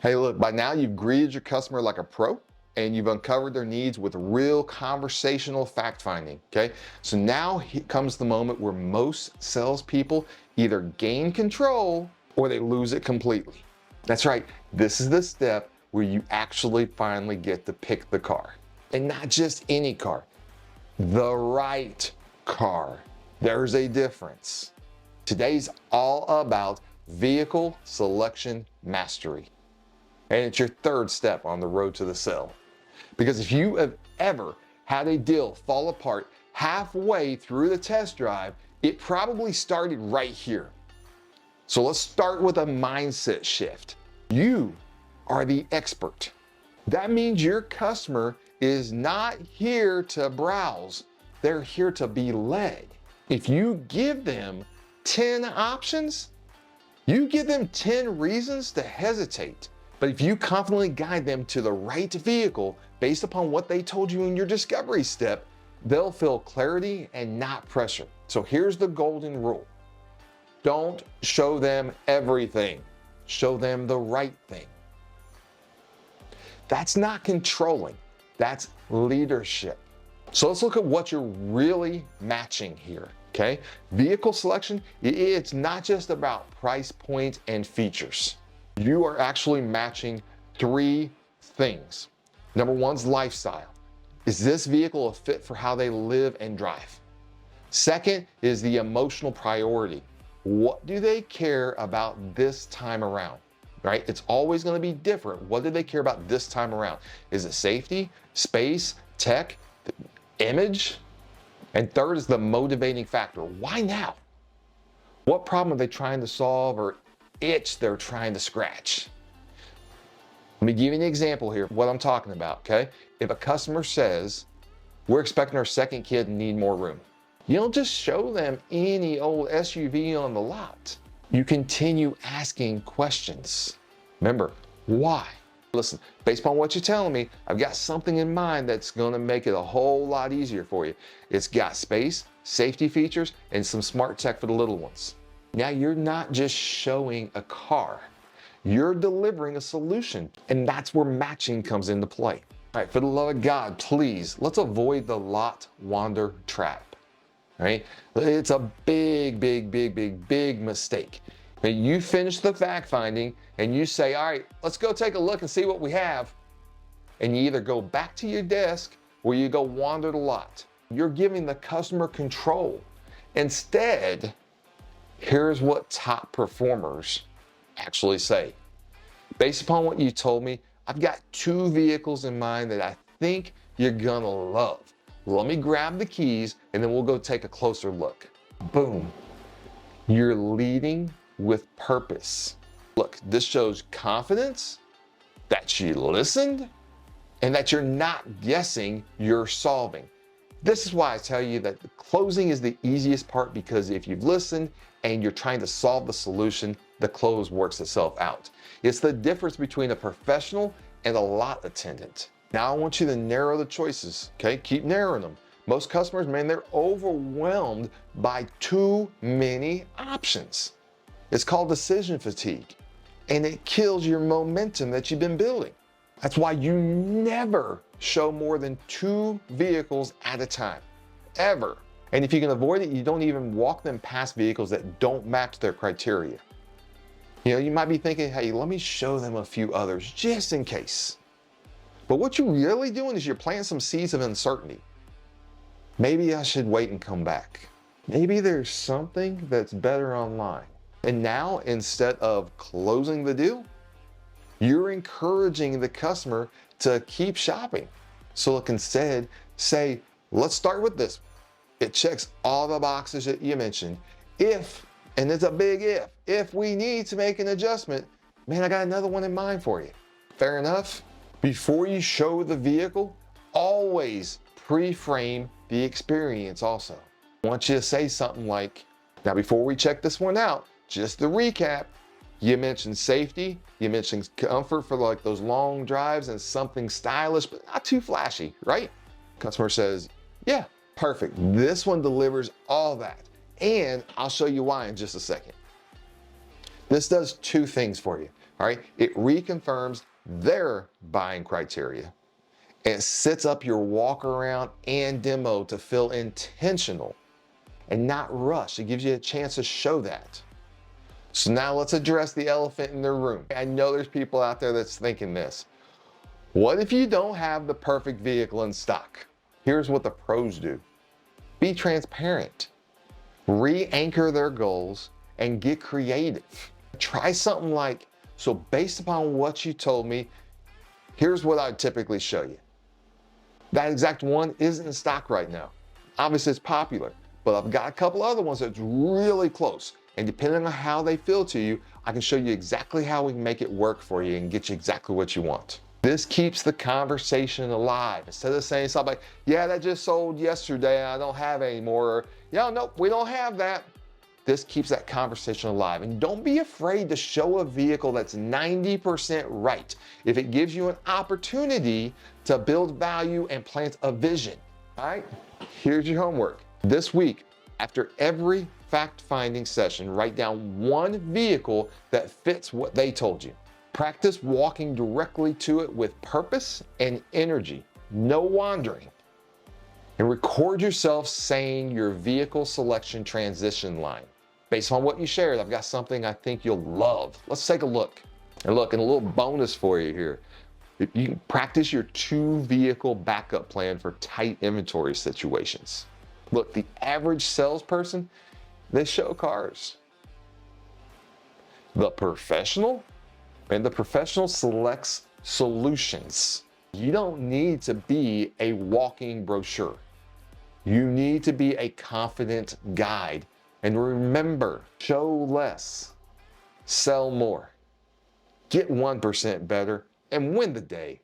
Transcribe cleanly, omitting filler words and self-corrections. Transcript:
Hey, look, by now you've greeted your customer like a pro and you've uncovered their needs with real conversational fact finding. Okay. So now comes the moment where most salespeople either gain control or they lose it completely. That's right. This is the step where you actually finally get to pick the car, and not just any car, the right car. There's a difference. Today's all about vehicle selection mastery. And it's your third step on the road to the sale. Because if you have ever had a deal fall apart halfway through the test drive, it probably started right here. So let's start with a mindset shift. You are the expert. That means your customer is not here to browse. They're here to be led. If you give them 10 options, you give them 10 reasons to hesitate. But if you confidently guide them to the right vehicle based upon what they told you in your discovery step, they'll feel clarity and not pressure. So here's the golden rule. Don't show them everything. Show them the right thing. That's not controlling. That's leadership. So let's look at what you're really matching here. Okay? Vehicle selection, it's not just about price point and features. You are actually matching three things. Number one's lifestyle. Is this vehicle a fit for how they live and drive? Second is the emotional priority. What do they care about this time around? Right? It's always going to be different. What do they care about this time around? Is it safety, space, tech, image? And third is the motivating factor. Why now? What problem are they trying to solve or itch they're trying to scratch? Let me give you an example here of what I'm talking about, okay? If a customer says, we're expecting our second kid and need more room, you don't just show them any old SUV on the lot. You continue asking questions. Remember, why? Listen, based upon what you're telling me, I've got something in mind that's gonna make it a whole lot easier for you. It's got space, safety features, and some smart tech for the little ones. Now you're not just showing a car, you're delivering a solution, and that's where matching comes into play. All right, for the love of God, please, let's avoid the lot wander trap. All right, it's a big mistake. You finish the fact finding and you say, all right, let's go take a look and see what we have. And you either go back to your desk or you go wander the lot. You're giving the customer control. Instead, here's what top performers actually say. Based upon what you told me, I've got two vehicles in mind that I think you're gonna love. Let me grab the keys and then we'll go take a closer look. Boom. You're leading with purpose. Look, this shows confidence, that you listened, and that you're not guessing, you're solving. This is why I tell you that the closing is the easiest part, because if you've listened and you're trying to solve the solution, the close works itself out. It's the difference between a professional and a lot attendant. Now I want you to narrow the choices, okay? Keep narrowing them. Most customers, man, they're overwhelmed by too many options. It's called decision fatigue, and it kills your momentum that you've been building. That's why you never show more than two vehicles at a time, ever. And if you can avoid it, you don't even walk them past vehicles that don't match their criteria. You know, you might be thinking, hey, let me show them a few others just in case. But what you're really doing is you're planting some seeds of uncertainty. Maybe I should wait and come back. Maybe there's something that's better online. And now, instead of closing the deal, you're encouraging the customer to keep shopping. So look, instead, say, let's start with this. It checks all the boxes that you mentioned. If, and it's a big if we need to make an adjustment, man, I got another one in mind for you. Fair enough? Before you show the vehicle, always pre-frame the experience also. I want you to say something like, now before we check this one out, just to recap, you mentioned safety, you mentioned comfort for like those long drives and something stylish, but not too flashy, right? Customer says, yeah, perfect. This one delivers all that. And I'll show you why in just a second. This does two things for you. All right, it reconfirms their buying criteria. And it sets up your walk around and demo to feel intentional and not rushed. It gives you a chance to show that. So now let's address the elephant in the room. I know there's people out there that's thinking this. What if you don't have the perfect vehicle in stock? Here's what the pros do. Be transparent. Re-anchor their goals and get creative. Try something like, so based upon what you told me, here's what I would typically show you. That exact one isn't in stock right now. Obviously it's popular, but I've got a couple other ones that's really close. And depending on how they feel to you, I can show you exactly how we can make it work for you and get you exactly what you want. This keeps the conversation alive. Instead of saying something like, yeah, that just sold yesterday, I don't have any more. Or, yeah, nope, we don't have that. This keeps that conversation alive. And don't be afraid to show a vehicle that's 90% right if it gives you an opportunity to build value and plant a vision. All right, here's your homework. This week, after every fact-finding session, write down one vehicle that fits what they told you. Practice walking directly to it with purpose and energy, no wandering. And record yourself saying your vehicle selection transition line. Based on what you shared, I've got something I think you'll love. Let's take a look. And look, and a little bonus for you here. You can practice your 2-vehicle backup plan for tight inventory situations. Look, the average salesperson, they show cars. The professional selects solutions. You don't need to be a walking brochure. You need to be a confident guide. And remember, show less, sell more. Get 1% better and win the day.